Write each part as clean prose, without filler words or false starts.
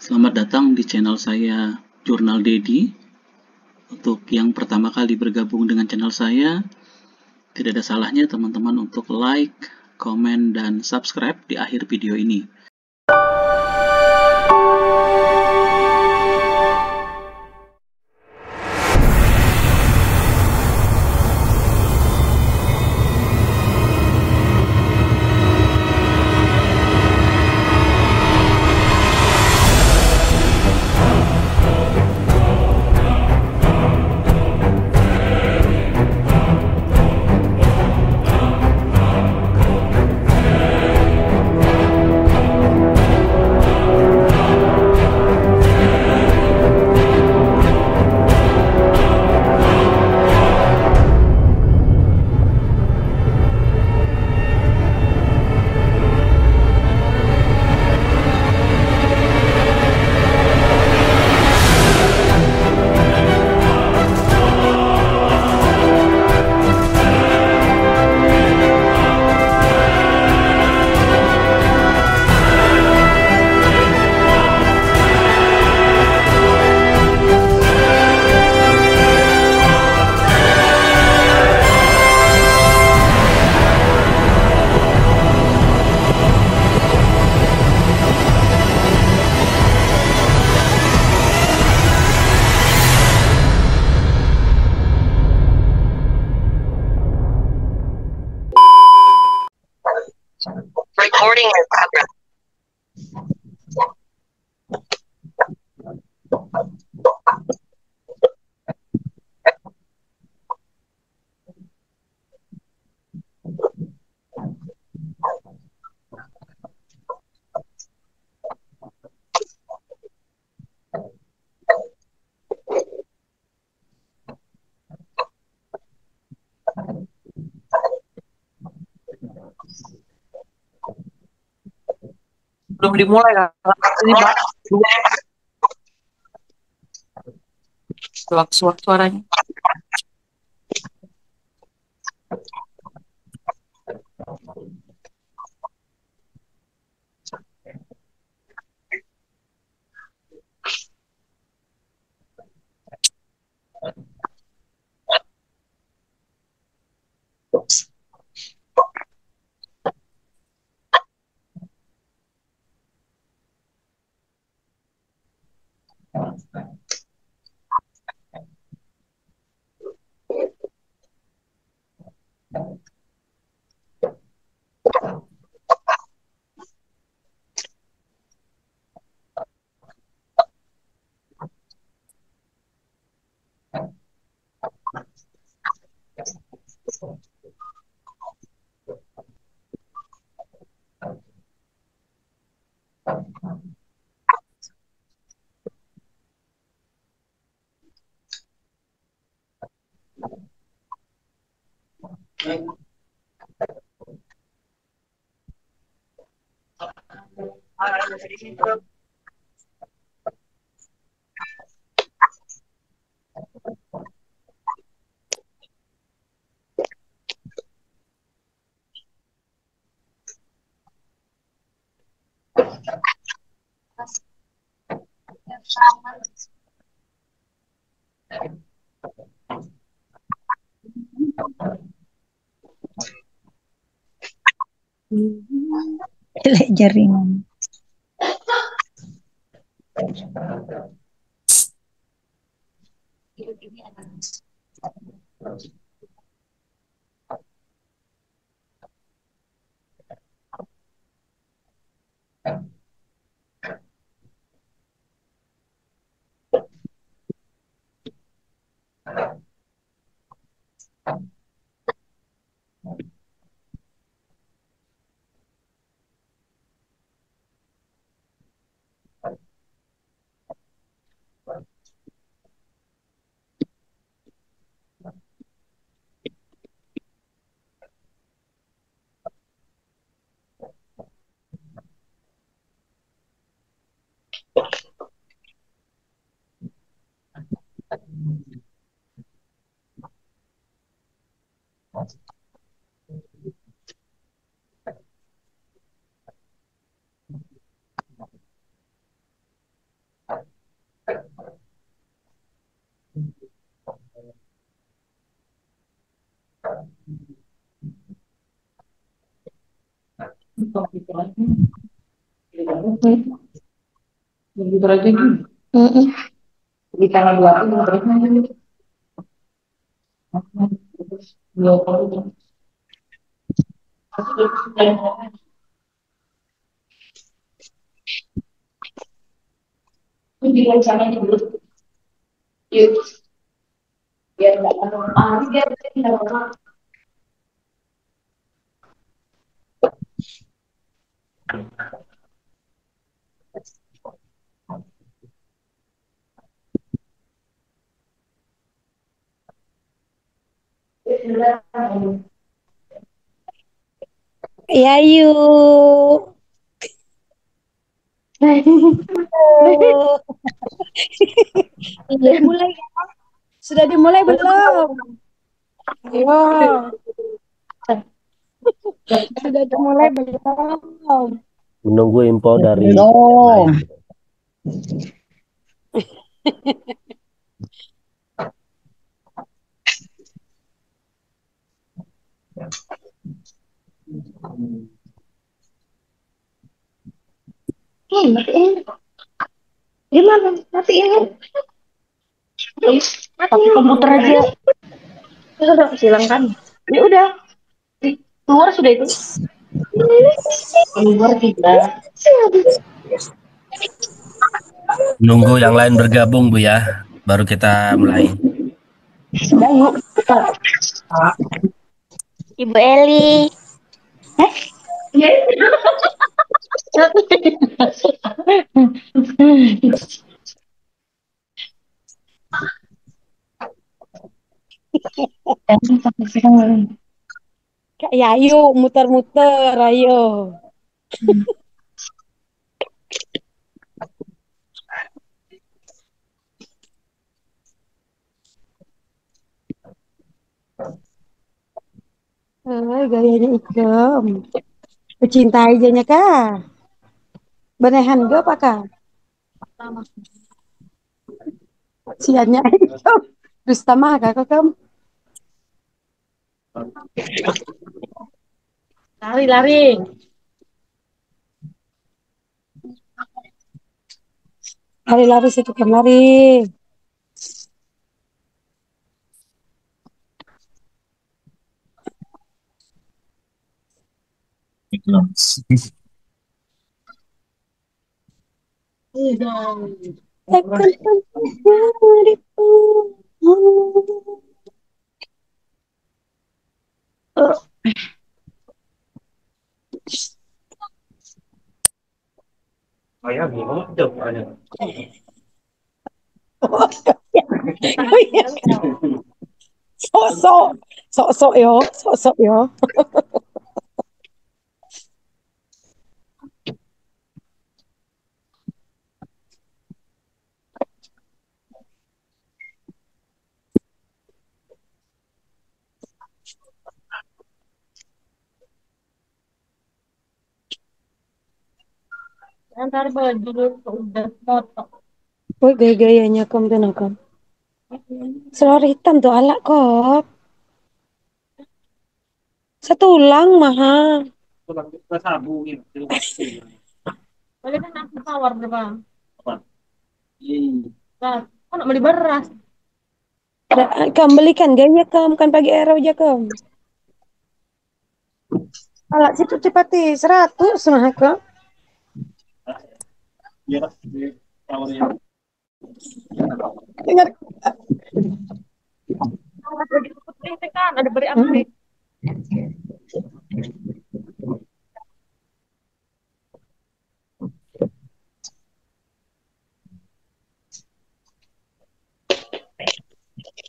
Selamat datang di channel saya, Jurnal Dedi. Untuk yang pertama kali bergabung dengan channel saya, tidak ada salahnya teman-teman untuk like, komen, dan subscribe di akhir video ini. Recording in progress. Belum dimulai kan? Ini Pak, suaranya. Jelek jaringan. Begitu aja gitu. Di tanggal 2 itu terus nanti. Dua puluh. Di rencananya dulu. Yuk, biar nggak lama. Biar tidak lama. Ya yuk. Oh. Sudah dimulai kan? Sudah dimulai belum? Ayo. Sudah dimulai belum? Menunggu info dari yang Belum. lain. Matiin. Gimana? Matiin. Tapi komputer aja. Sudah silangkan. Ya udah. Keluar sudah itu. Keluar tidak. Menunggu yang lain bergabung Bu ya, baru kita mulai. Sudah yuk. Kita. Ibu Eli. Ya. Sampai sekarang. Ya ayo muter-muter ayo. Gayanya Ikem. Pecinta ijanya kah? Benehan gak apa kah? Siannya Ikem. Dusta mah kak kamu. Lari-lari. Lari-lari situ kemari. Takkan pernah diriku. Oh iya. Sok-sok. Sok-sok yo. Sok-sok yo. Ntar baju udah foto. Oh gaya-gayanya kom tuh kom. Selor hitam tuh alak kok. Setulang mahal. Boleh kan aku tawar berapa? Nah, kok nak beli beras? Kam belikan gaya kam kan pagi era aja kam. Alak situ cepati 100 mah kam. Ingat. Kan ada beri apa nih?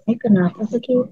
Ini kenapa begitu?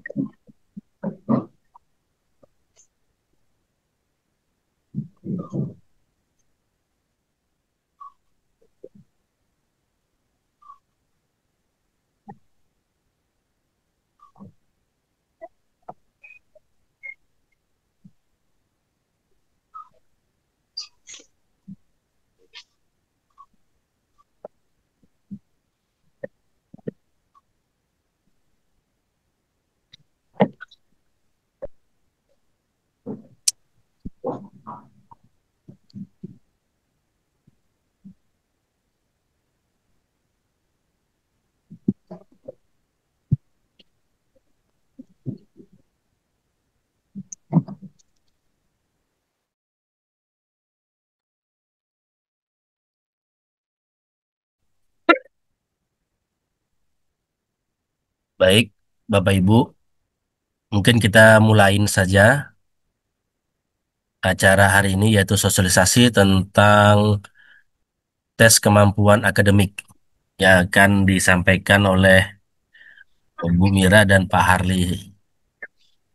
Baik, Bapak Ibu, mungkin kita mulain saja acara hari ini yaitu sosialisasi tentang tes kemampuan akademik yang akan disampaikan oleh Bu Mira dan Pak Harli.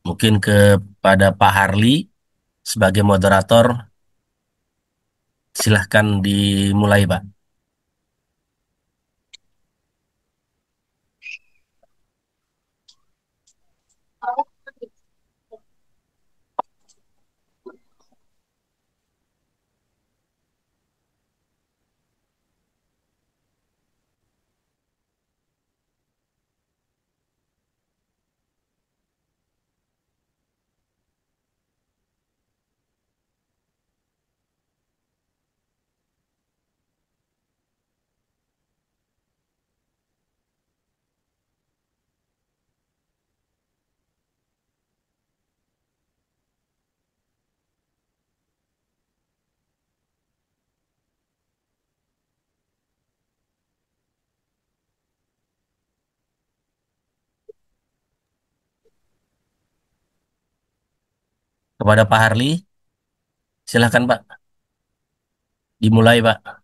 Mungkin kepada Pak Harli sebagai moderator, silahkan dimulai, Pak. Kepada Pak Harli, silahkan, Pak. Dimulai, Pak.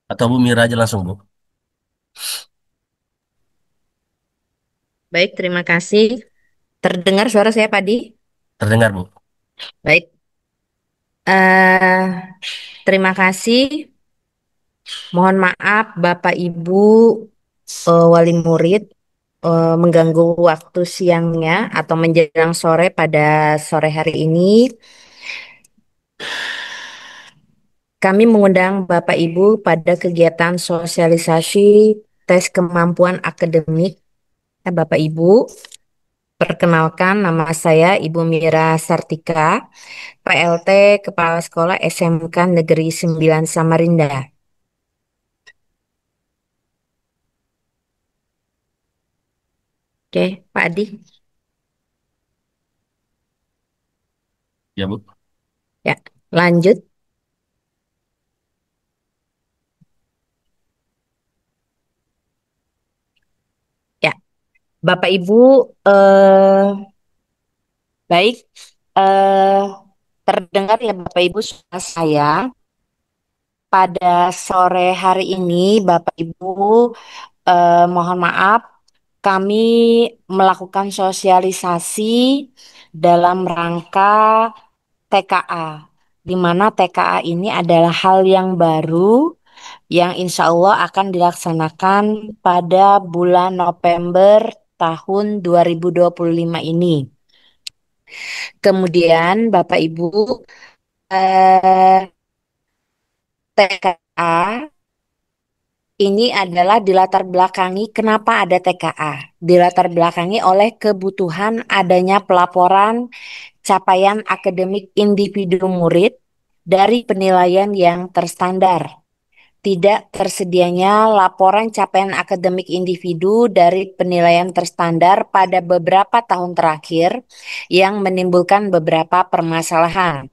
Atau Bu Mira aja langsung, Bu. Baik, terima kasih. Terdengar suara saya, Padi? Terdengar, Bu. Baik. eh Terima kasih. Mohon maaf, Bapak Ibu wali murid mengganggu waktu siangnya atau menjelang sore pada sore hari ini. Kami mengundang Bapak Ibu pada kegiatan sosialisasi tes kemampuan akademik. Bapak Ibu, perkenalkan nama saya Ibu Mira Sartika, PLT Kepala Sekolah SMK Negeri 9 Samarinda. Oke, Pak Adi. Ya, Bu. Ya, lanjut. Ya, Bapak Ibu, baik, eh, terdengar ya Bapak Ibu suara saya. Pada sore hari ini, Bapak Ibu, mohon maaf, kami melakukan sosialisasi dalam rangka TKA, di mana TKA ini adalah hal yang baru yang insya Allah akan dilaksanakan pada bulan November tahun 2025 ini. Kemudian Bapak Ibu, eh, TKA ini adalah dilatar belakangi kenapa ada TKA. Dilatar belakangi oleh kebutuhan adanya pelaporan capaian akademik individu murid dari penilaian yang terstandar. Tidak tersedianya laporan capaian akademik individu dari penilaian terstandar pada beberapa tahun terakhir yang menimbulkan beberapa permasalahan.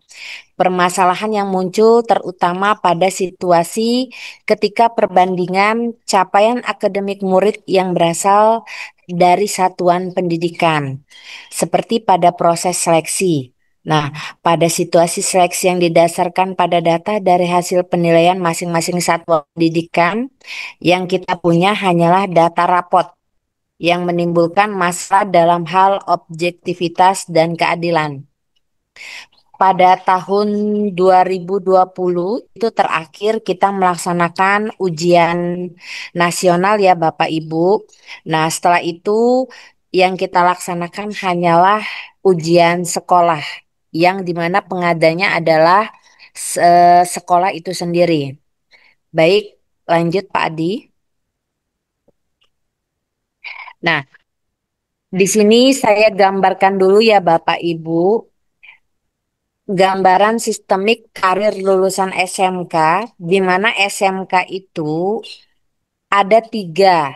Permasalahan yang muncul terutama pada situasi ketika perbandingan capaian akademik murid yang berasal dari satuan pendidikan, seperti pada proses seleksi. Nah, pada situasi seleksi yang didasarkan pada data dari hasil penilaian masing-masing satuan pendidikan, yang kita punya hanyalah data rapot yang menimbulkan masalah dalam hal objektivitas dan keadilan. Pada tahun 2020 itu terakhir kita melaksanakan ujian nasional ya Bapak Ibu. Nah, setelah itu yang kita laksanakan hanyalah ujian sekolah yang dimana pengadanya adalah sekolah itu sendiri. Baik, lanjut Pak Adi. Nah, di sini saya gambarkan dulu ya Bapak Ibu, gambaran sistemik karir lulusan SMK, di mana SMK itu ada 3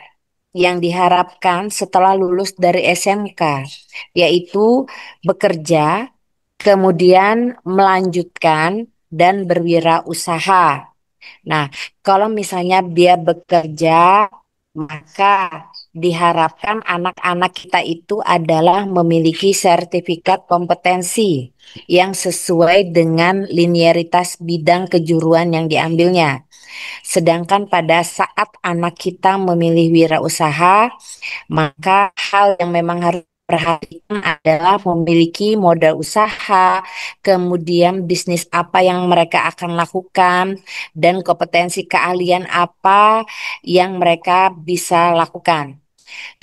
yang diharapkan setelah lulus dari SMK, yaitu bekerja, kemudian melanjutkan, dan berwirausaha. Nah, kalau misalnya dia bekerja, maka diharapkan anak-anak kita itu adalah memiliki sertifikat kompetensi yang sesuai dengan linearitas bidang kejuruan yang diambilnya. Sedangkan pada saat anak kita memilih wirausaha, maka hal yang memang harus perhatikan adalah memiliki modal usaha, kemudian bisnis apa yang mereka akan lakukan, dan kompetensi keahlian apa yang mereka bisa lakukan.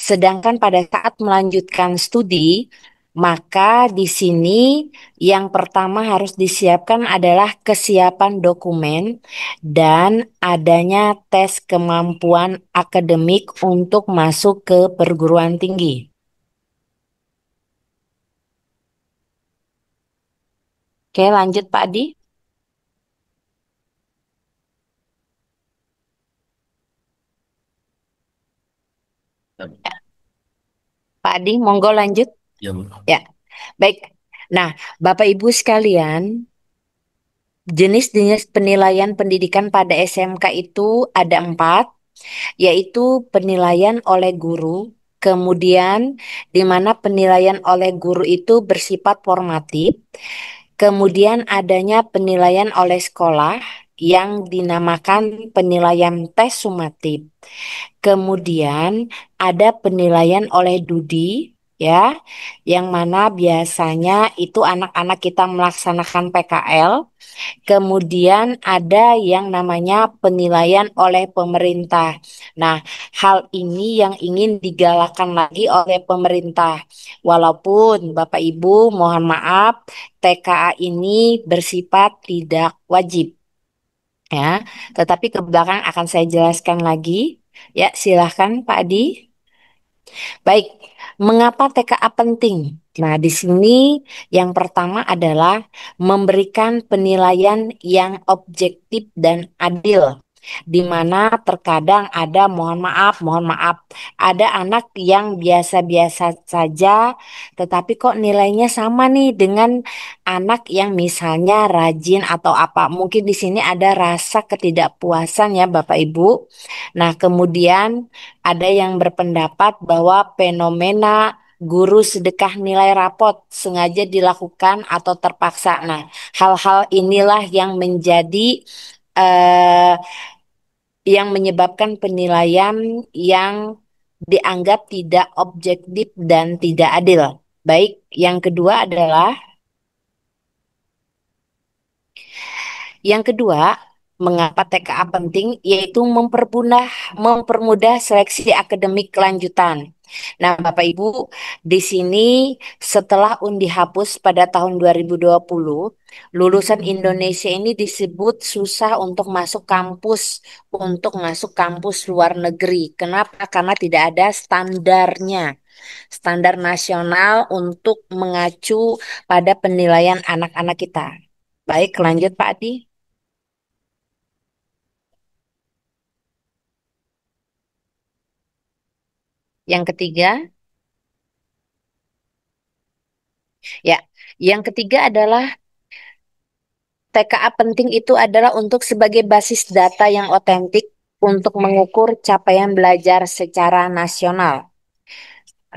Sedangkan pada saat melanjutkan studi, maka di sini yang pertama harus disiapkan adalah kesiapan dokumen dan adanya tes kemampuan akademik untuk masuk ke perguruan tinggi. Oke, lanjut Pak Adi. Pak Adi, monggo lanjut. Ya, Bu. Ya, baik. Nah, Bapak Ibu sekalian, jenis-jenis penilaian pendidikan pada SMK itu ada 4, yaitu penilaian oleh guru, kemudian di mana penilaian oleh guru itu bersifat formatif, kemudian adanya penilaian oleh sekolah yang dinamakan penilaian tes sumatif. Kemudian ada penilaian oleh Dudi, ya, yang mana biasanya itu anak-anak kita melaksanakan PKL. Kemudian ada yang namanya penilaian oleh pemerintah. Nah, hal ini yang ingin digalakan lagi oleh pemerintah. Walaupun Bapak Ibu mohon maaf, TKA ini bersifat tidak wajib. Ya, tetapi ke belakang akan saya jelaskan lagi. Ya, silahkan Pak Adi. Baik, mengapa TKA penting? Nah, di sini yang pertama adalah memberikan penilaian yang objektif dan adil, di mana terkadang ada, mohon maaf, ada anak yang biasa-biasa saja, tetapi kok nilainya sama nih dengan anak yang misalnya rajin atau apa. Mungkin di sini ada rasa ketidakpuasan ya Bapak Ibu. Nah, kemudian ada yang berpendapat bahwa fenomena guru sedekah nilai rapot sengaja dilakukan atau terpaksa. Nah, hal-hal inilah yang menjadi eh, yang menyebabkan penilaian yang dianggap tidak objektif dan tidak adil. Baik, yang kedua adalah mengapa TKA penting, yaitu mempermudah seleksi akademik kelanjutan. Nah, Bapak Ibu, di sini setelah undi hapus pada tahun 2020, lulusan Indonesia ini disebut susah untuk masuk kampus luar negeri. Kenapa? Karena tidak ada standarnya, standar nasional untuk mengacu pada penilaian anak-anak kita. Baik, lanjut Pak Adi. Yang ketiga, ya, yang ketiga adalah TKA penting itu adalah untuk sebagai basis data yang otentik untuk mengukur capaian belajar secara nasional.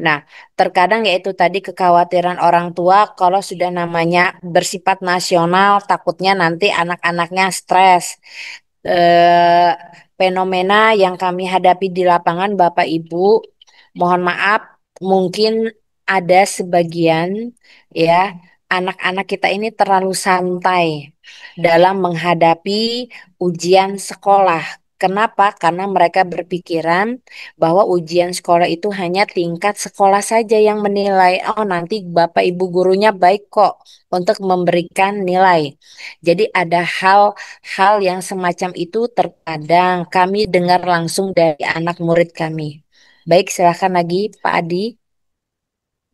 Nah, terkadang yaitu tadi kekhawatiran orang tua kalau sudah namanya bersifat nasional, takutnya nanti anak-anaknya stres. Eh, Fenomena yang kami hadapi di lapangan, Bapak Ibu, mohon maaf, mungkin ada sebagian ya anak-anak kita ini terlalu santai dalam menghadapi ujian sekolah. Kenapa? Karena mereka berpikiran bahwa ujian sekolah itu hanya tingkat sekolah saja yang menilai. Oh, nanti Bapak Ibu gurunya baik kok untuk memberikan nilai. Jadi ada hal-hal yang semacam itu terkadang kami dengar langsung dari anak murid kami. Baik, silakan lagi Pak Adi.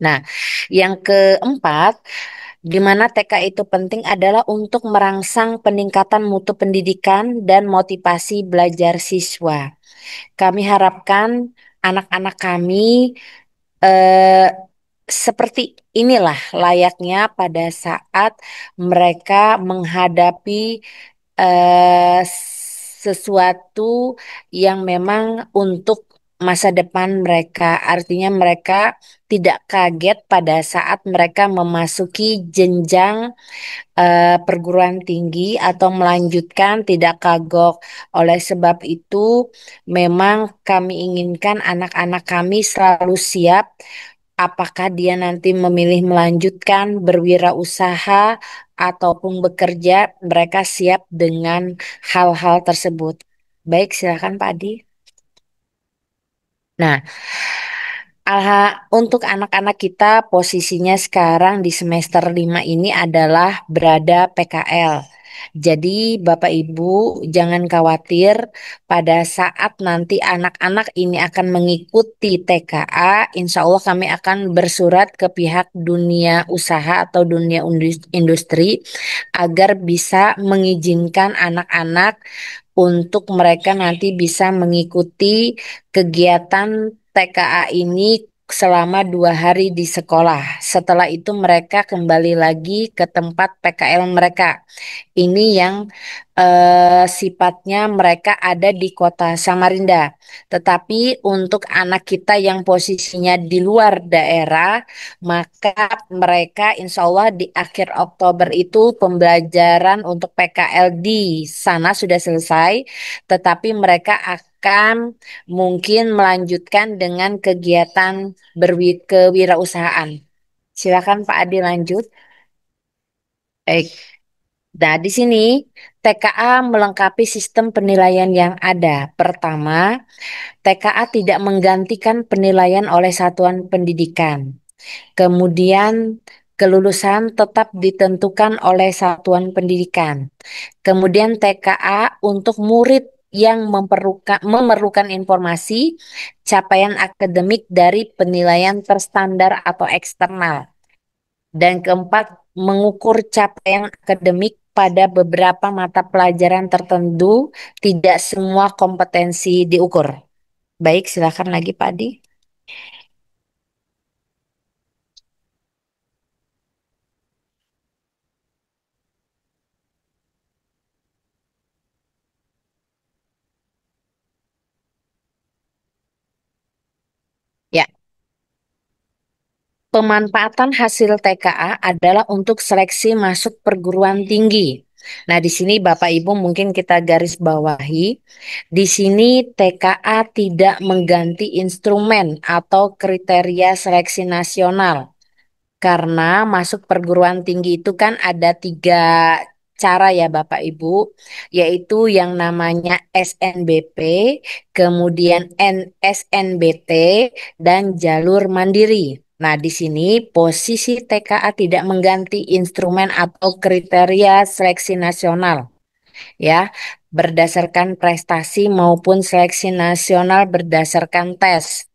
Nah, yang keempat, di mana TK itu penting adalah untuk merangsang peningkatan mutu pendidikan dan motivasi belajar siswa. Kami harapkan anak-anak kami eh, seperti inilah layaknya pada saat mereka menghadapi eh, sesuatu yang memang untuk masa depan mereka. Artinya mereka tidak kaget pada saat mereka memasuki jenjang perguruan tinggi atau melanjutkan tidak kagok. Oleh sebab itu, memang kami inginkan anak-anak kami selalu siap apakah dia nanti memilih melanjutkan berwirausaha ataupun bekerja, mereka siap dengan hal-hal tersebut. Baik, silakan Pak Adi. Nah, untuk anak-anak kita posisinya sekarang di semester 5 ini adalah berada PKL. Jadi Bapak Ibu jangan khawatir pada saat nanti anak-anak ini akan mengikuti TKA, insya Allah kami akan bersurat ke pihak dunia usaha atau dunia industri agar bisa mengizinkan anak-anak untuk mereka nanti bisa mengikuti kegiatan TKA ini selama 2 hari di sekolah. Setelah itu mereka kembali lagi ke tempat PKL mereka. Ini yang sifatnya mereka ada di kota Samarinda. Tetapi untuk anak kita yang posisinya di luar daerah, maka mereka insya Allah di akhir Oktober itu pembelajaran untuk PKL di sana sudah selesai, tetapi mereka akan mungkin melanjutkan dengan kegiatan kewirausahaan. Silakan Pak Adi lanjut. Baik. Nah, di sini TKA melengkapi sistem penilaian yang ada. Pertama, TKA tidak menggantikan penilaian oleh satuan pendidikan. Kemudian, kelulusan tetap ditentukan oleh satuan pendidikan. Kemudian, TKA untuk murid yang memerlukan informasi capaian akademik dari penilaian terstandar atau eksternal. Dan keempat, mengukur capaian akademik pada beberapa mata pelajaran tertentu, tidak semua kompetensi diukur. Baik, silakan lagi Pak Adi. Ya, pemanfaatan hasil TKA adalah untuk seleksi masuk perguruan tinggi. Nah, di sini Bapak Ibu mungkin kita garis bawahi. Di sini TKA tidak mengganti instrumen atau kriteria seleksi nasional. Karena masuk perguruan tinggi itu kan ada 3 cara ya Bapak Ibu, yaitu yang namanya SNBP, kemudian SNBT, dan jalur mandiri. Nah, di sini posisi TKA tidak mengganti instrumen atau kriteria seleksi nasional, ya, berdasarkan prestasi maupun seleksi nasional berdasarkan tes.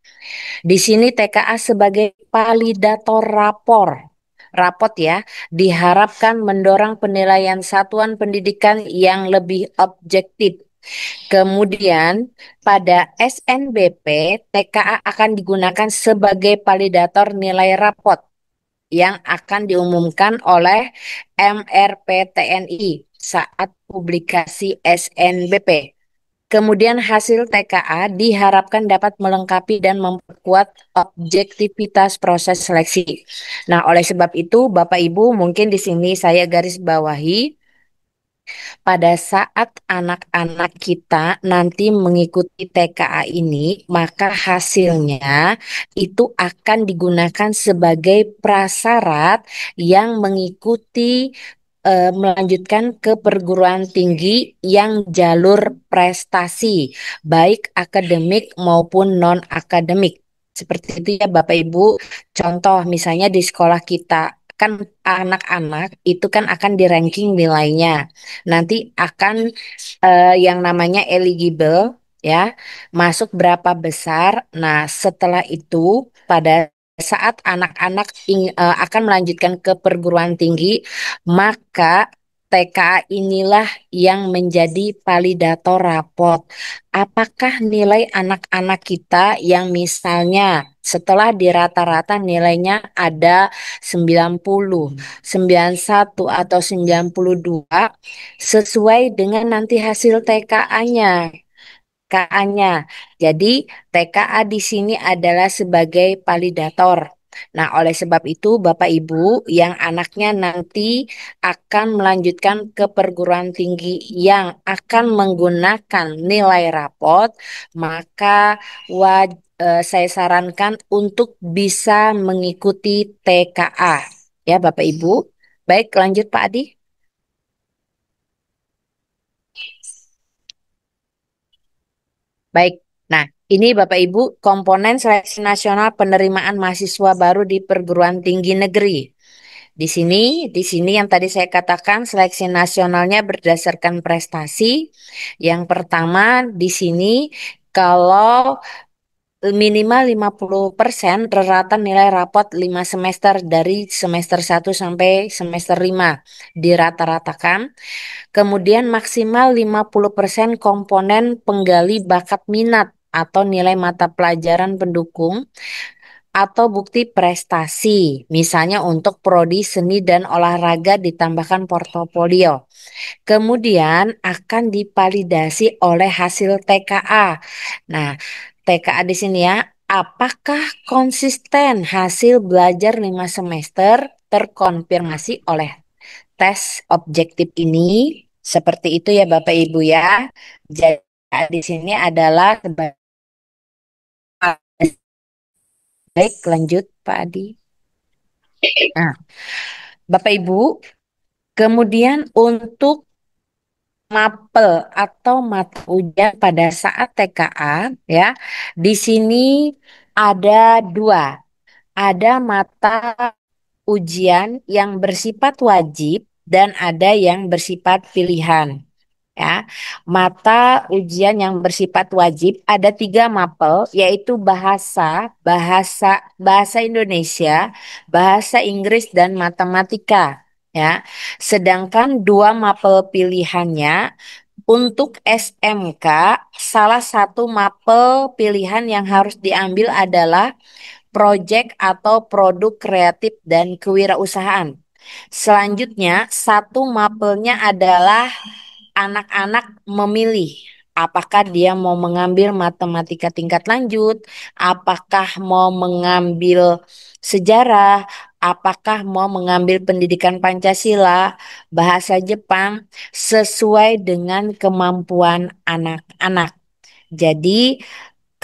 Di sini TKA sebagai validator rapot ya, diharapkan mendorong penilaian satuan pendidikan yang lebih objektif. Kemudian pada SNBP, TKA akan digunakan sebagai validator nilai rapot yang akan diumumkan oleh MRP-TNI saat publikasi SNBP. Kemudian hasil TKA diharapkan dapat melengkapi dan memperkuat objektivitas proses seleksi. Nah, oleh sebab itu Bapak Ibu mungkin di sini saya garis bawahi pada saat anak-anak kita nanti mengikuti TKA ini, maka hasilnya itu akan digunakan sebagai prasyarat yang mengikuti melanjutkan ke perguruan tinggi yang jalur prestasi, baik akademik maupun non-akademik. Seperti itu ya Bapak Ibu. Contoh misalnya di sekolah kita kan anak-anak itu kan akan di ranking nilainya. Nanti akan yang namanya eligible ya, masuk berapa besar. Nah, setelah itu pada saat anak-anak akan melanjutkan ke perguruan tinggi, maka TKA inilah yang menjadi validator rapot. Apakah nilai anak-anak kita yang misalnya setelah di rata-rata nilainya ada 90, 91 atau 92 sesuai dengan nanti hasil TKA-nya. TKA-nya. Jadi TKA di sini adalah sebagai validator. Nah, oleh sebab itu Bapak Ibu yang anaknya nanti akan melanjutkan ke perguruan tinggi yang akan menggunakan nilai rapot, maka saya sarankan untuk bisa mengikuti TKA. Ya, Bapak Ibu. Baik, lanjut Pak Adi. Baik. Nah, ini Bapak Ibu komponen seleksi nasional penerimaan mahasiswa baru di perguruan tinggi negeri. Di sini yang tadi saya katakan seleksi nasionalnya berdasarkan prestasi. Yang pertama di sini kalau minimal 50% rata nilai rapot 5 semester dari semester 1 sampai semester 5 dirata-ratakan. Kemudian maksimal 50% komponen penggali bakat minat atau nilai mata pelajaran pendukung atau bukti prestasi. Misalnya untuk prodi seni dan olahraga ditambahkan portofolio. Kemudian akan divalidasi oleh hasil TKA. Nah, TKA di sini ya, apakah konsisten hasil belajar 5 semester terkonfirmasi oleh tes objektif ini? Seperti itu ya Bapak Ibu ya. Jadi di sini adalah baik, lanjut Pak Adi. Nah, Bapak Ibu, kemudian untuk mapel atau mata ujian pada saat TKA ya, di sini ada dua. Ada mata ujian yang bersifat wajib dan ada yang bersifat pilihan. Ya, mata ujian yang bersifat wajib ada 3 mapel, yaitu bahasa Indonesia, bahasa Inggris dan matematika. Ya, sedangkan 2 mapel pilihannya untuk SMK, salah satu mapel pilihan yang harus diambil adalah proyek atau produk kreatif dan kewirausahaan. Selanjutnya, satu mapelnya adalah anak-anak memilih apakah dia mau mengambil matematika tingkat lanjut, apakah mau mengambil sejarah, apakah mau mengambil pendidikan Pancasila, bahasa Jepang, sesuai dengan kemampuan anak-anak. Jadi,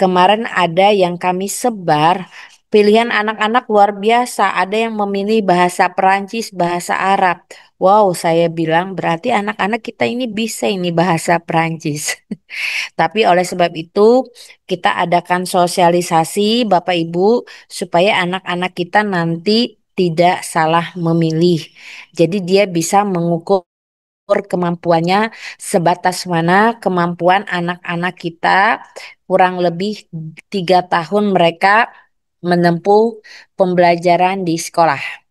kemarin ada yang kami sebar, pilihan anak-anak luar biasa. Ada yang memilih bahasa Perancis, bahasa Arab. Wow, saya bilang berarti anak-anak kita ini bisa ini bahasa Perancis. Tapi oleh sebab itu kita adakan sosialisasi Bapak Ibu supaya anak-anak kita nanti tidak salah memilih. Jadi dia bisa mengukur kemampuannya sebatas mana kemampuan anak-anak kita kurang lebih 3 tahun mereka menempuh pembelajaran di sekolah.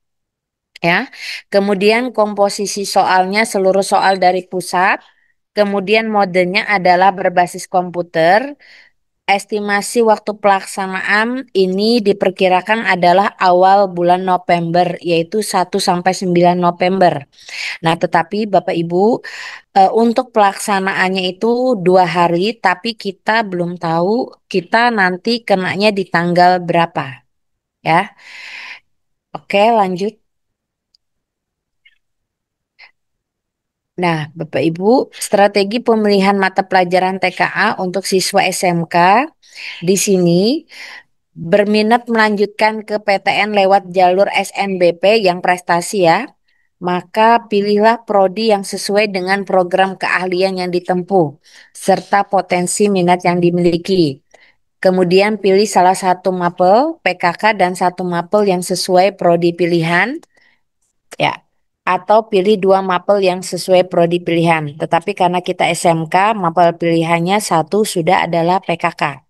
Ya, kemudian komposisi soalnya seluruh soal dari pusat, kemudian modenya adalah berbasis komputer. Estimasi waktu pelaksanaan ini diperkirakan adalah awal bulan November, yaitu 1 sampai 9 November. Nah, tetapi Bapak Ibu, untuk pelaksanaannya itu 2 hari, tapi kita belum tahu kita nanti kenanya di tanggal berapa. Ya, oke, lanjut. Nah, Bapak Ibu, strategi pemilihan mata pelajaran TKA untuk siswa SMK di sini berminat melanjutkan ke PTN lewat jalur SNBP yang prestasi ya. maka pilihlah prodi yang sesuai dengan program keahlian yang ditempuh, serta potensi minat yang dimiliki. Kemudian pilih salah satu mapel PKK dan satu mapel yang sesuai prodi pilihan, ya. Atau pilih dua mapel yang sesuai prodi pilihan. Tetapi karena kita SMK, mapel pilihannya satu sudah adalah PKK.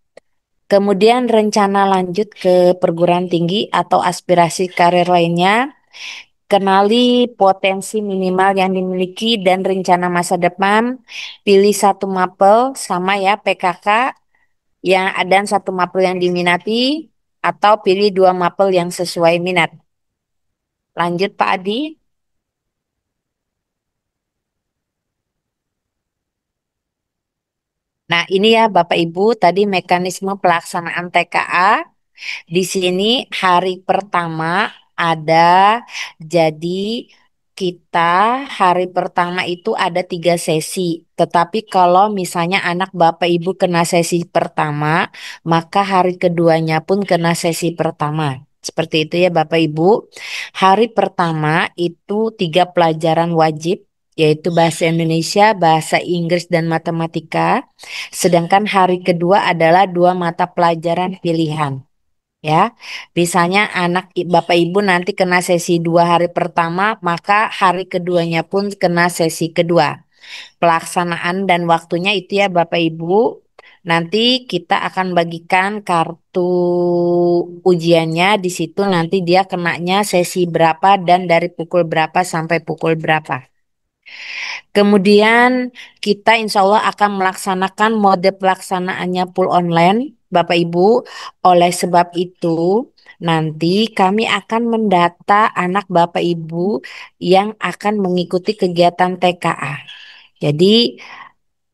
Kemudian rencana lanjut ke perguruan tinggi atau aspirasi karir lainnya. Kenali potensi minimal yang dimiliki dan rencana masa depan. Pilih satu mapel sama ya PKK yang ada satu mapel yang diminati atau pilih dua mapel yang sesuai minat. Lanjut Pak Adi. Nah, ini ya Bapak Ibu tadi mekanisme pelaksanaan TKA. Di sini hari pertama ada, jadi kita hari pertama itu ada 3 sesi. Tetapi kalau misalnya anak Bapak Ibu kena sesi pertama, maka hari keduanya pun kena sesi pertama. Seperti itu ya Bapak Ibu. Hari pertama itu 3 pelajaran wajib, yaitu bahasa Indonesia, bahasa Inggris, dan matematika. Sedangkan hari kedua adalah 2 mata pelajaran pilihan. Ya, misalnya Bapak Ibu nanti kena sesi 2 hari pertama, maka hari keduanya pun kena sesi kedua. Pelaksanaan dan waktunya itu ya Bapak Ibu. Nanti kita akan bagikan kartu ujiannya di situ nanti dia kenanya sesi berapa dan dari pukul berapa sampai pukul berapa. Kemudian kita insya Allah akan melaksanakan mode pelaksanaannya full online, Bapak Ibu. Oleh sebab itu, nanti kami akan mendata anak Bapak Ibu yang akan mengikuti kegiatan TKA. Jadi,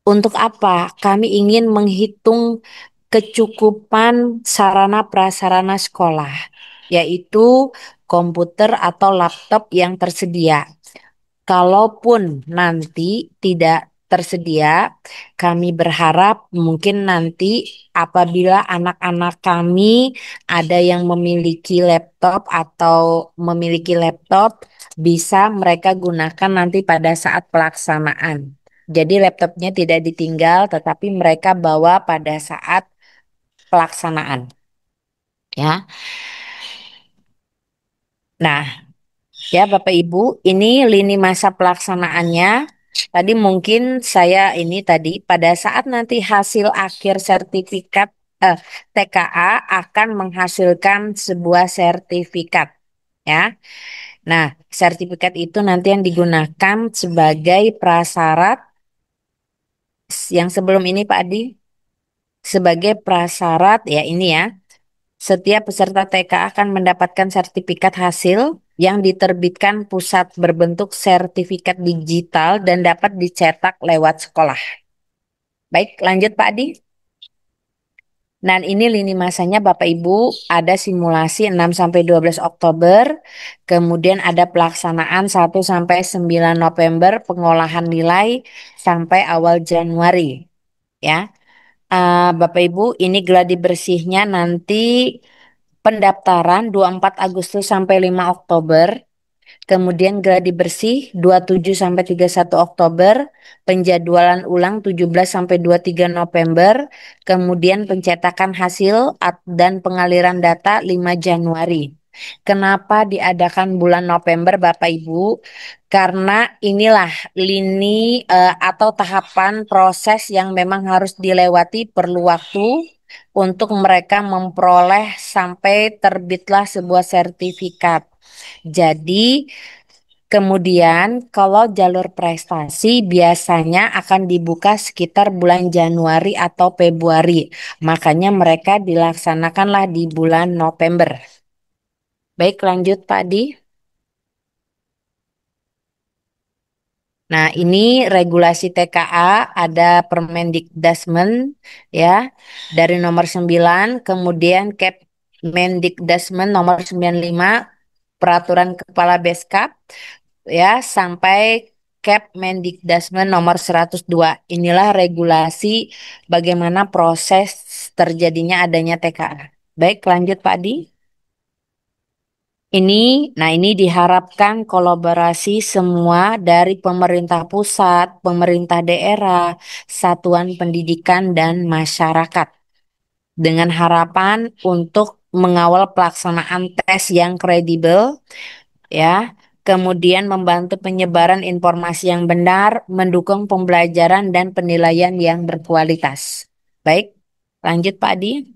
untuk apa? Kami ingin menghitung kecukupan sarana prasarana sekolah, yaitu komputer atau laptop yang tersedia. Kalaupun nanti tidak tersedia, kami berharap mungkin nanti apabila anak-anak kami ada yang memiliki laptop, bisa mereka gunakan nanti pada saat pelaksanaan. Jadi laptopnya tidak ditinggal, tetapi mereka bawa pada saat pelaksanaan. Ya. Nah, ya, Bapak Ibu, ini lini masa pelaksanaannya. Tadi mungkin saya ini tadi pada saat nanti hasil akhir sertifikat TKA akan menghasilkan sebuah sertifikat, ya. Nah, sertifikat itu nanti yang digunakan sebagai prasyarat yang sebelum ini Pak Adi, sebagai prasyarat ya ini ya. Setiap peserta TK akan mendapatkan sertifikat hasil yang diterbitkan pusat berbentuk sertifikat digital dan dapat dicetak lewat sekolah. Baik, lanjut Pak Adi. Dan ini lini masanya Bapak Ibu, ada simulasi 6-12 Oktober, kemudian ada pelaksanaan 1-9 November, pengolahan nilai sampai awal Januari. Ya, Bapak Ibu, ini gladi bersihnya nanti pendaftaran 24 Agustus sampai 5 Oktober. Kemudian gladi bersih 27 sampai 31 Oktober, penjadwalan ulang 17 sampai 23 November, kemudian pencetakan hasil dan pengaliran data 5 Januari. Kenapa diadakan bulan November Bapak Ibu? Karena inilah lini atau tahapan proses yang memang harus dilewati, perlu waktu untuk mereka memperoleh sampai terbitlah sebuah sertifikat. Jadi kemudian kalau jalur prestasi biasanya akan dibuka sekitar bulan Januari atau Februari. Makanya mereka dilaksanakanlah di bulan November. Baik, lanjut Pak Di. Nah, ini regulasi TKA, ada Permendikdasmen ya dari nomor 9, kemudian Kepmendikdasmen nomor 95, peraturan kepala Beskap ya sampai Kepmendikdasmen nomor 102. Inilah regulasi bagaimana proses terjadinya adanya TKA. Baik, lanjut Pak Di. Ini diharapkan kolaborasi semua dari pemerintah pusat, pemerintah daerah, satuan pendidikan dan masyarakat dengan harapan untuk mengawal pelaksanaan tes yang kredibel, ya. Kemudian membantu penyebaran informasi yang benar, mendukung pembelajaran dan penilaian yang berkualitas. Baik, lanjut Pak Adi.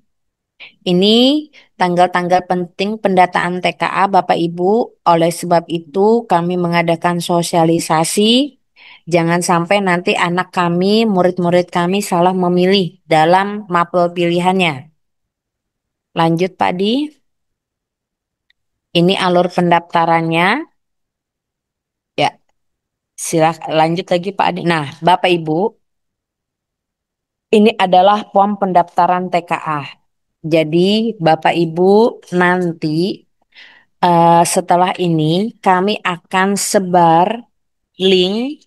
Ini tanggal-tanggal penting pendataan TKA Bapak Ibu. Oleh sebab itu kami mengadakan sosialisasi. Jangan sampai nanti anak kami, murid-murid kami salah memilih dalam mapel pilihannya. Lanjut Pak Di. Ini alur pendaftarannya. Ya, silakan lanjut lagi Pak Adi. Nah, Bapak Ibu, ini adalah form pendaftaran TKA. Jadi Bapak Ibu nanti setelah ini kami akan sebar link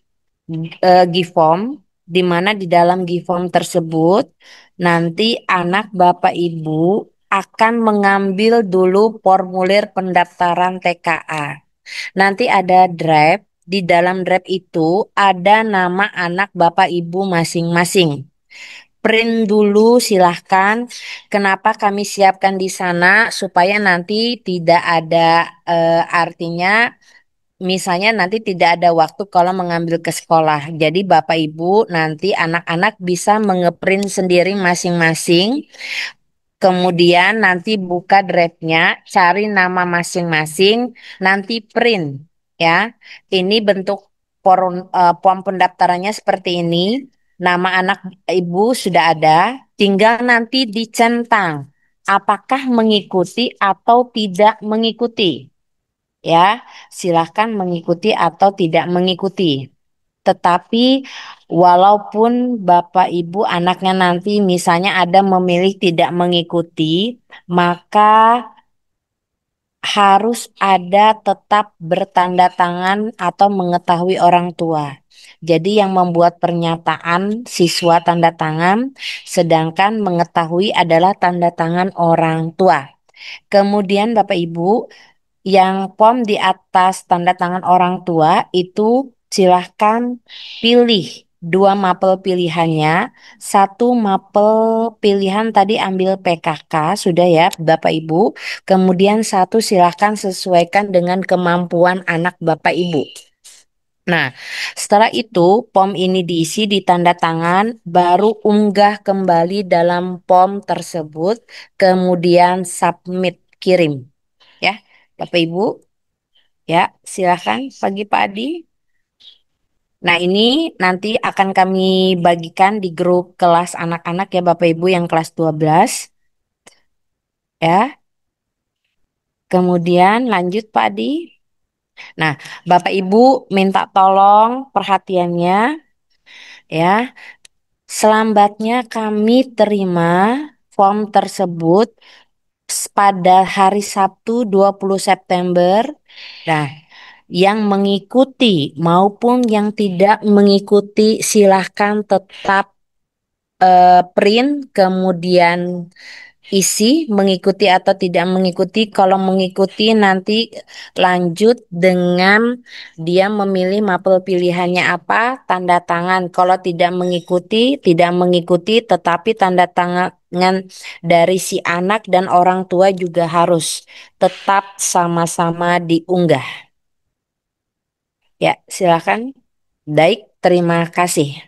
Giform, di mana di dalam Giform tersebut nanti anak Bapak Ibu akan mengambil dulu formulir pendaftaran TKA. Nanti ada drive, di dalam drive itu ada nama anak Bapak Ibu masing-masing. Print dulu silahkan. Kenapa kami siapkan di sana supaya nanti tidak ada artinya misalnya nanti tidak ada waktu kalau mengambil ke sekolah. Jadi Bapak Ibu nanti anak-anak bisa mengeprint sendiri masing-masing. Kemudian nanti buka drive-nya, cari nama masing-masing, nanti print ya. Ini bentuk form pendaftarannya seperti ini. Nama anak ibu sudah ada, tinggal nanti dicentang apakah mengikuti atau tidak mengikuti. Ya, silahkan mengikuti atau tidak mengikuti. Tetapi walaupun Bapak Ibu anaknya nanti misalnya ada memilih tidak mengikuti, maka harus ada tetap bertanda tangan atau mengetahui orang tua. Jadi yang membuat pernyataan siswa tanda tangan, sedangkan mengetahui adalah tanda tangan orang tua. Kemudian Bapak Ibu, yang pom di atas tanda tangan orang tua itu silahkan pilih dua mapel pilihannya. Satu mapel pilihan tadi ambil PKK sudah ya Bapak Ibu. Kemudian satu silahkan sesuaikan dengan kemampuan anak Bapak Ibu. Nah, setelah itu pom ini diisi di tanda tangan, baru unggah kembali dalam pom tersebut, kemudian submit kirim. Ya, Bapak Ibu, ya silahkan pagi Pak Adi. Nah, ini nanti akan kami bagikan di grup kelas anak-anak ya Bapak Ibu yang kelas 12. Ya, kemudian lanjut Pak Adi. Nah, Bapak Ibu minta tolong perhatiannya ya. Selambatnya kami terima form tersebut pada hari Sabtu 20 September. Nah, yang mengikuti maupun yang tidak mengikuti silahkan tetap print kemudian isi mengikuti atau tidak mengikuti. Kalau mengikuti nanti lanjut dengan dia memilih mapel pilihannya apa, tanda tangan. Kalau tidak mengikuti, tidak mengikuti, tetapi tanda tangan dari si anak dan orang tua juga harus tetap sama-sama diunggah. Ya, silakan. Baik, terima kasih.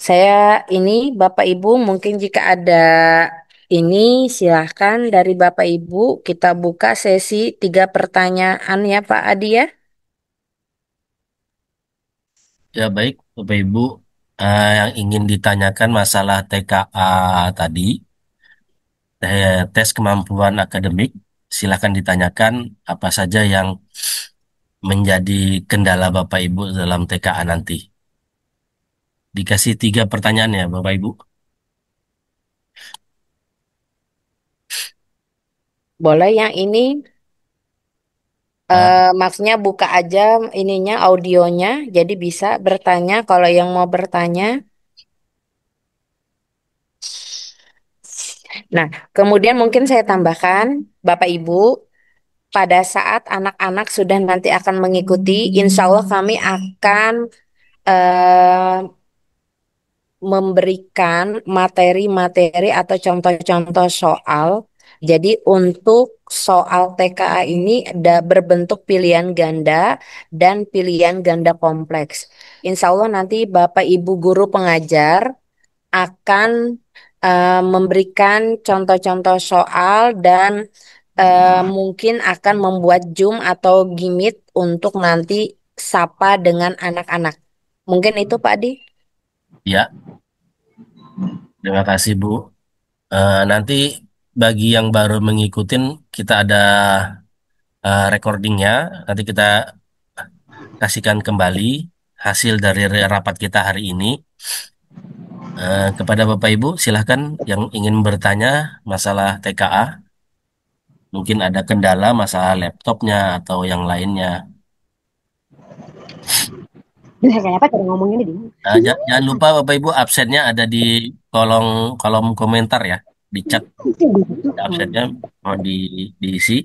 Saya ini Bapak Ibu mungkin jika ada ini silahkan dari Bapak Ibu kita buka sesi 3 pertanyaan ya Pak Adi ya. Ya baik, Bapak Ibu, yang ingin ditanyakan masalah TKA tadi, tes kemampuan akademik, silakan ditanyakan apa saja yang menjadi kendala Bapak Ibu dalam TKA nanti. Dikasih 3 pertanyaan ya, Bapak Ibu. Boleh yang ini Eh, maksudnya buka aja ininya audionya jadi bisa bertanya kalau yang mau bertanya. Nah, kemudian mungkin saya tambahkan, Bapak Ibu, pada saat anak-anak sudah nanti akan mengikuti, insya Allah kami akan eh, memberikan materi-materi atau contoh-contoh soal. Jadi untuk soal TKA ini ada berbentuk pilihan ganda dan pilihan ganda kompleks. Insya Allah nanti Bapak Ibu guru pengajar akan memberikan contoh-contoh soal dan mungkin akan membuat Zoom atau Gimit untuk nanti sapa dengan anak-anak. Mungkin itu Pak Adi. Ya, terima kasih Bu. Nanti bagi yang baru mengikutin, kita ada recordingnya. Nanti kita kasihkan kembali hasil dari rapat kita hari ini. Kepada Bapak Ibu, silahkan yang ingin bertanya masalah TKA. Mungkin ada kendala masalah laptopnya atau yang lainnya. Kayak apa cara ngomonginnya di mana? Jangan lupa Bapak Ibu absennya ada di kolom kolom komentar ya, di chat absennya mau diisi.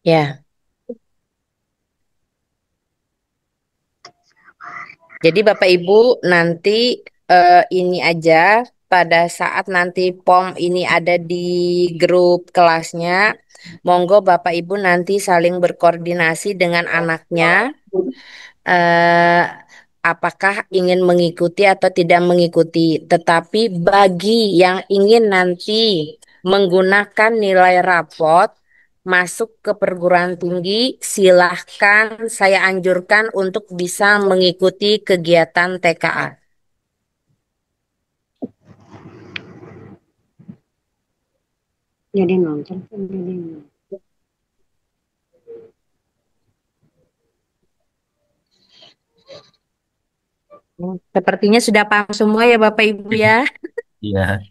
Ya. Jadi Bapak Ibu nanti ini aja pada saat nanti POM ini ada di grup kelasnya, monggo Bapak Ibu nanti saling berkoordinasi dengan anaknya, eh, apakah ingin mengikuti atau tidak mengikuti. Tetapi bagi yang ingin nanti menggunakan nilai rapot masuk ke perguruan tinggi, silahkan saya anjurkan untuk bisa mengikuti kegiatan TKA. Jadi nonton. Jadi Sepertinya sudah paham semua ya Bapak Ibu ya. Iya,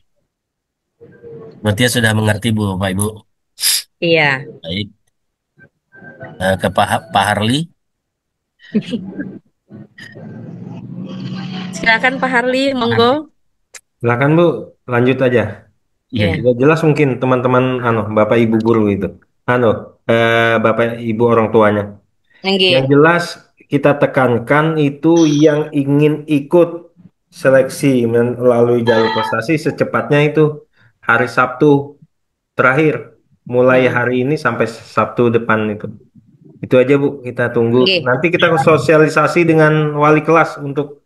berarti ya sudah mengerti Bu, Bapak Ibu. Iya. Baik. Ke Pak Harli. Silakan Pak Harli, monggo. Silakan Bu, lanjut aja. Iya, Iya. Tidak jelas mungkin teman-teman Bapak Ibu guru itu. Bapak Ibu orang tuanya. Yang Nggih. jelas kita tekankan itu yang ingin ikut seleksi melalui jalur prestasi secepatnya itu hari Sabtu terakhir. Mulai hari ini sampai Sabtu depan itu. Itu aja Bu, kita tunggu. Nggih. Nanti kita sosialisasi dengan wali kelas untuk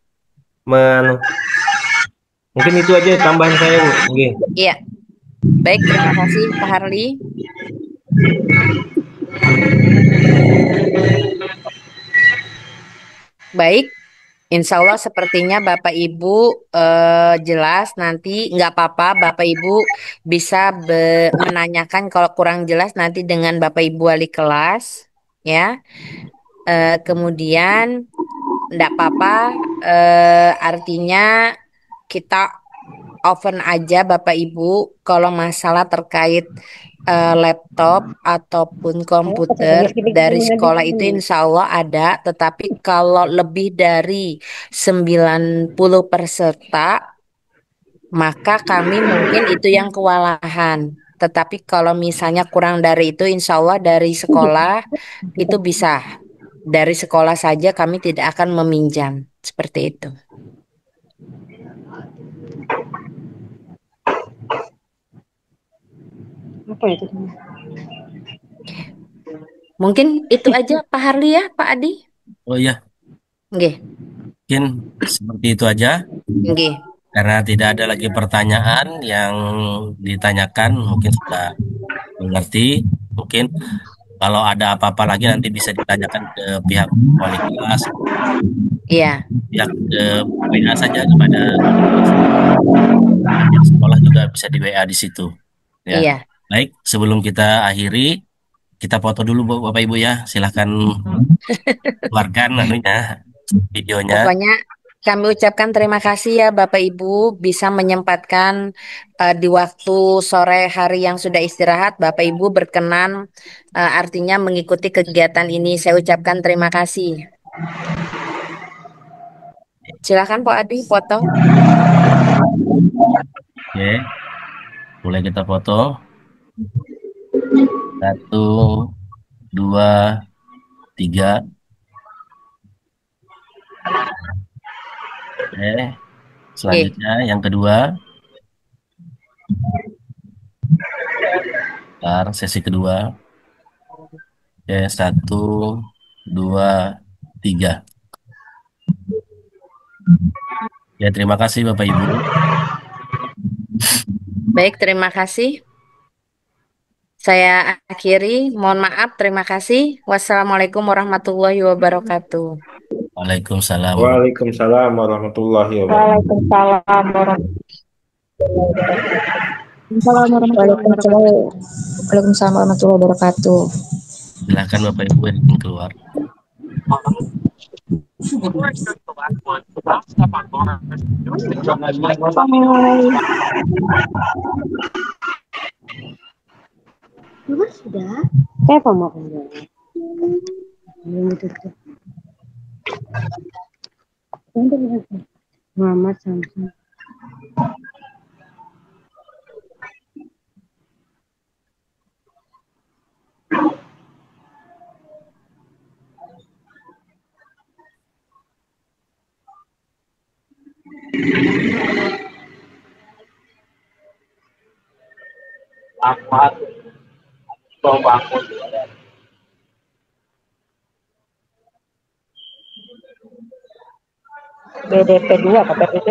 mungkin itu aja tambahan saya Bu. Oke. Iya. Baik, terima kasih Pak Harli. Baik, insya Allah sepertinya Bapak Ibu jelas nanti nggak apa-apa Bapak Ibu bisa menanyakan kalau kurang jelas nanti dengan Bapak Ibu wali kelas ya. Kemudian nggak apa-apa artinya kita open aja Bapak Ibu kalau masalah terkait laptop ataupun komputer dari sekolah itu insya Allah ada, tetapi kalau lebih dari 90 peserta maka kami mungkin itu yang kewalahan. Tetapi kalau misalnya kurang dari itu insya Allah dari sekolah itu bisa. Dari sekolah saja kami tidak akan meminjam. Seperti itu. apa itu? Mungkin itu aja Pak Harli ya, Pak Adi. oh iya, Nggih, mungkin seperti itu aja. nggih. Karena tidak ada lagi pertanyaan yang ditanyakan, mungkin sudah mengerti. Mungkin kalau ada apa-apa lagi nanti bisa ditanyakan ke pihak wali kelas, Iya, pihak WA saja kepada pihak sekolah juga bisa di WA di situ. Ya, iya. baik. Sebelum kita akhiri, kita foto dulu Bapak Ibu ya. Silahkan keluarkan videonya. Pokoknya kami ucapkan terima kasih ya Bapak Ibu bisa menyempatkan di waktu sore hari yang sudah istirahat Bapak Ibu berkenan artinya mengikuti kegiatan ini. Saya ucapkan terima kasih. Silakan Pak Adi foto. Oke, mulai kita foto. 1, 2, 3. Oke, selanjutnya yang kedua. Bentar, sesi kedua. Oke, 1, 2, 3. Ya, terima kasih Bapak Ibu. Baik, terima kasih. Saya akhiri. Mohon maaf, terima kasih. Wassalamualaikum warahmatullahi wabarakatuh. Waalaikumsalam. Waalaikumsalam warahmatullahi wabarakatuh. Waalaikumsalam warahmatullahi wabarakatuh. Silakan Bapak Ibu yang ingin keluar. Sudah. Kayak apa mau Muhammad Samsul. BDP 2 KPPT.